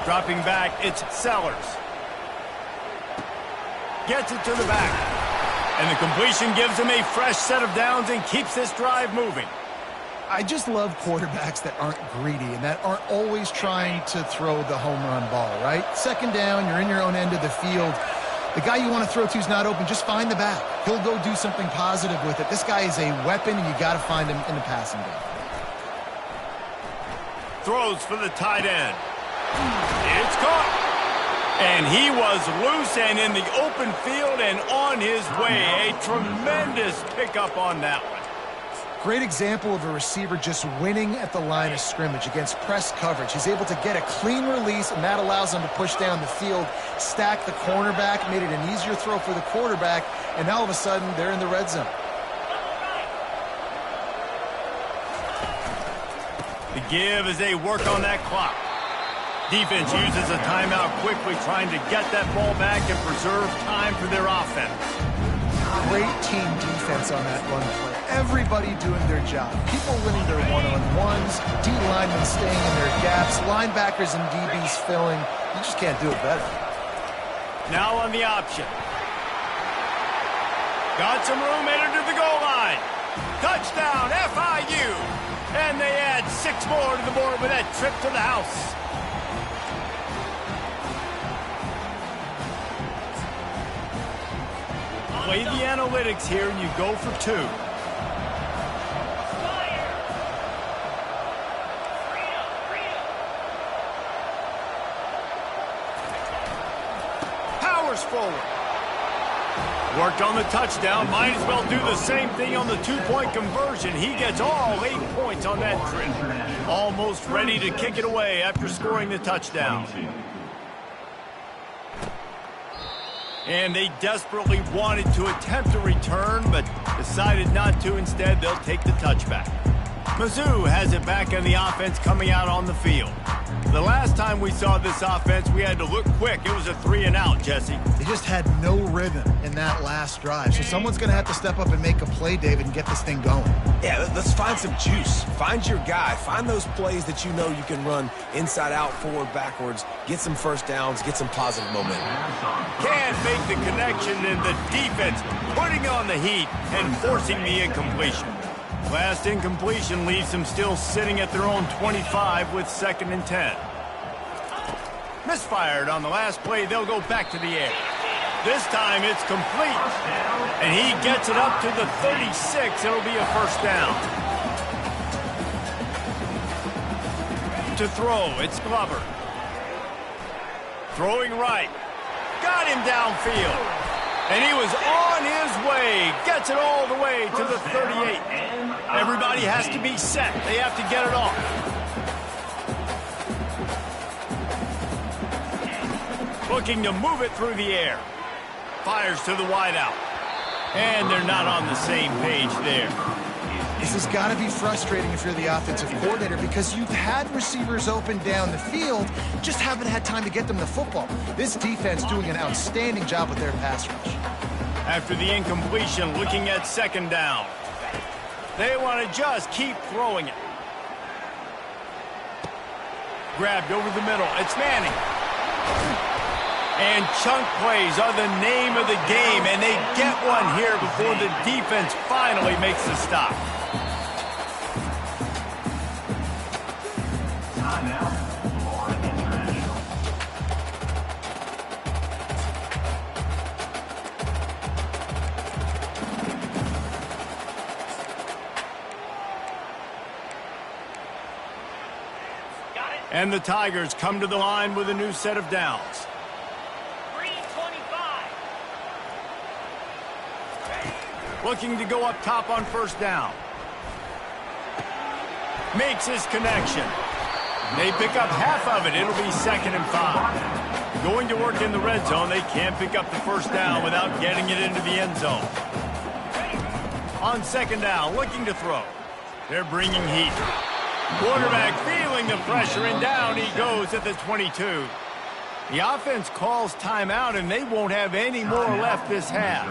Dropping back, it's Sellers. Gets it to the back. And the completion gives him a fresh set of downs and keeps this drive moving. I just love quarterbacks that aren't greedy and that aren't always trying to throw the home run ball, right? 2nd down, you're in your own end of the field. The guy you want to throw to is not open. Just find the back. He'll go do something positive with it. This guy is a weapon, and you got to find him in the passing game. Throws for the tight end. It's caught. And he was loose and in the open field and on his way. A tremendous pickup on that one. Great example of a receiver just winning at the line of scrimmage against press coverage. He's able to get a clean release, and that allows him to push down the field, stack the cornerback, made it an easier throw for the quarterback, and now all of a sudden they're in the red zone. The give as they work on that clock. Defense uses a timeout quickly, trying to get that ball back and preserve time for their offense. Great team defense on that run play. Everybody doing their job. People winning their one-on-ones, D linemen staying in their gaps, linebackers and DBs filling. You just can't do it better. Now on the option. Got some room, entered to the goal line. Touchdown, FIU. And they add 6 more to the board with that trip to the house. Play the analytics here, and you go for 2. Powers forward. Worked on the touchdown. Might as well do the same thing on the 2-point conversion. He gets all 8 points on that trip. Almost ready to kick it away after scoring the touchdown. And they desperately wanted to attempt a return, but decided not to. Instead, they'll take the touchback. Mizzou has it back in the offense coming out on the field. The last time we saw this offense, we had to look quick. It was a 3 and out, Jesse. They just had no rhythm in that last drive. So someone's going to have to step up and make a play, David, and get this thing going. Yeah, let's find some juice. Find your guy. Find those plays that you know you can run inside out, forward, backwards. Get some first downs. Get some positive momentum. Can't make the connection, and the defense putting on the heat and forcing the incompletion. Last incompletion leaves them still sitting at their own 25 with 2nd and 10. Misfired on the last play. They'll go back to the air. This time it's complete. And he gets it up to the 36. It'll be a first down. To throw, it's Glover. Throwing right. Got him downfield. And he was on his way. Gets it all the way to the 38. Everybody has to be set. They have to get it off. Looking to move it through the air. Fires to the wideout. And they're not on the same page there. This has got to be frustrating if you're the offensive coordinator because you've had receivers open down the field, just haven't had time to get them the football. This defense doing an outstanding job with their pass rush. After the incompletion, looking at 2nd down. They want to just keep throwing it. Grabbed over the middle. It's Manning. And chunk plays are the name of the game, and they get one here before the defense finally makes the stop. Timeout. Florida International. And the Tigers come to the line with a new set of downs. Looking to go up top on first down. Makes his connection. They pick up half of it. It'll be 2nd and 5. Going to work in the red zone. They can't pick up the first down without getting it into the end zone. On 2nd down, looking to throw. They're bringing heat. Quarterback feeling the pressure, and down he goes at the 22. The offense calls timeout, and they won't have any more left this half.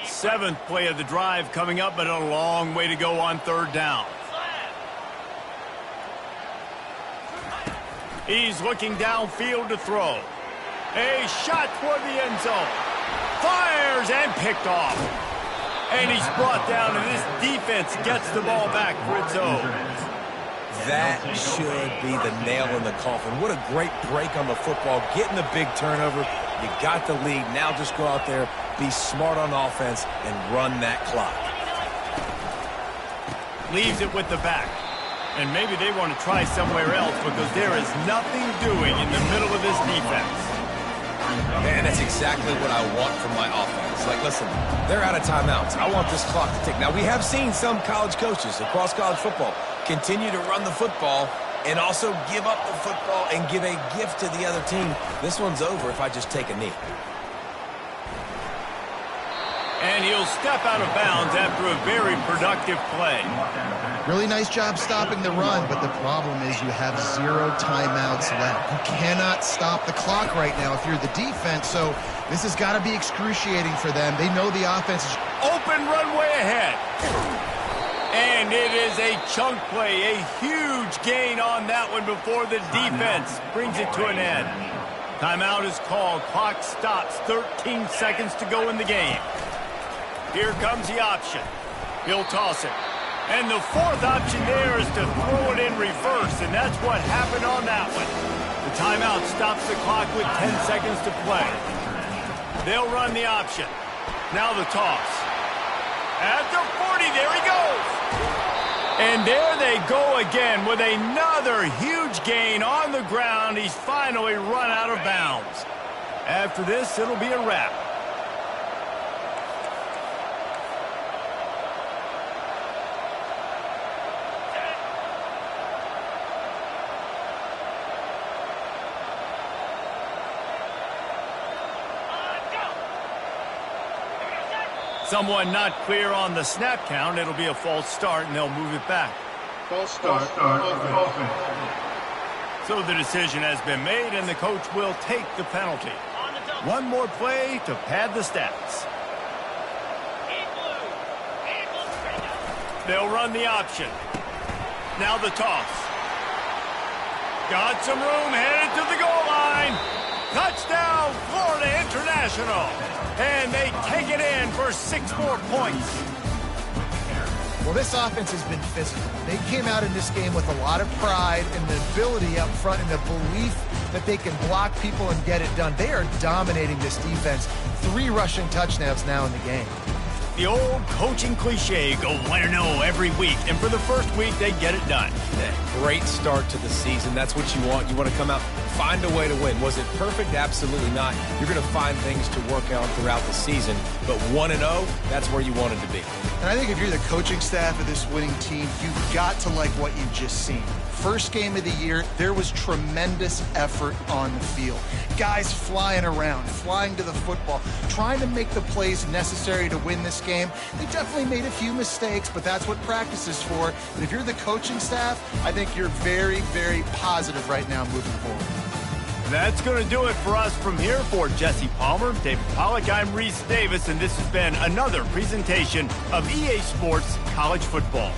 Seventh play of the drive coming up, but a long way to go on 3rd down. He's looking downfield to throw. A shot toward the end zone. Fires and picked off. And he's brought down, and this defense gets the ball back for its own. That should be the nail in the coffin. What a great break on the football. Getting the big turnover. You got the lead. Now just go out there, be smart on offense, and run that clock. Leaves it with the back. And maybe they want to try somewhere else because there is nothing doing in the middle of this defense. Man, that's exactly what I want from my offense. Like, listen, they're out of timeouts. I want this clock to tick. Now, we have seen some college coaches across college football continue to run the football and also give up the football and give a gift to the other team. This one's over if I just take a knee. And he'll step out of bounds after a very productive play. Really nice job stopping the run, but the problem is you have 0 timeouts left. You cannot stop the clock right now if you're the defense, so this has got to be excruciating for them. They know the offense is open runway ahead. And it is a chunk play, a huge gain on that one before the defense brings it to an end. Timeout is called. Clock stops. 13 seconds to go in the game. Here comes the option. He'll toss it. And the 4th option there is to throw it in reverse, and that's what happened on that one. The timeout stops the clock with 10 seconds to play. They'll run the option. Now the toss. At the 40, there he goes. And there they go again with another huge gain on the ground. He's finally run out of bounds. After this, it'll be a wrap. Someone not clear on the snap count. It'll be a false start, and they'll move it back. False start. Offense. So the decision has been made, and the coach will take the penalty. One more play to pad the stats. They'll run the option. Now the toss. Got some room, headed to the goal line. Touchdown, Florida International. And they take it in for 6 more points. Well, this offense has been physical. They came out in this game with a lot of pride and the ability up front and the belief that they can block people and get it done. They are dominating this defense. 3 rushing touchdowns now in the game. The old coaching cliche, go 1-0 every week. And for the first week, they get it done. Great start to the season. That's what you want. You want to come out, find a way to win. Was it perfect? Absolutely not. You're going to find things to work on throughout the season. But 1-0, that's where you wanted to be. And I think if you're the coaching staff of this winning team, you've got to like what you've just seen. First game of the year, there was tremendous effort on the field. Guys flying around, flying to the football, trying to make the plays necessary to win this game. They definitely made a few mistakes, but that's what practice is for. But if you're the coaching staff, I think you're very, very positive right now moving forward. That's going to do it for us from here. For Jesse Palmer, David Pollack, I'm Reese Davis, and this has been another presentation of EA Sports College Football.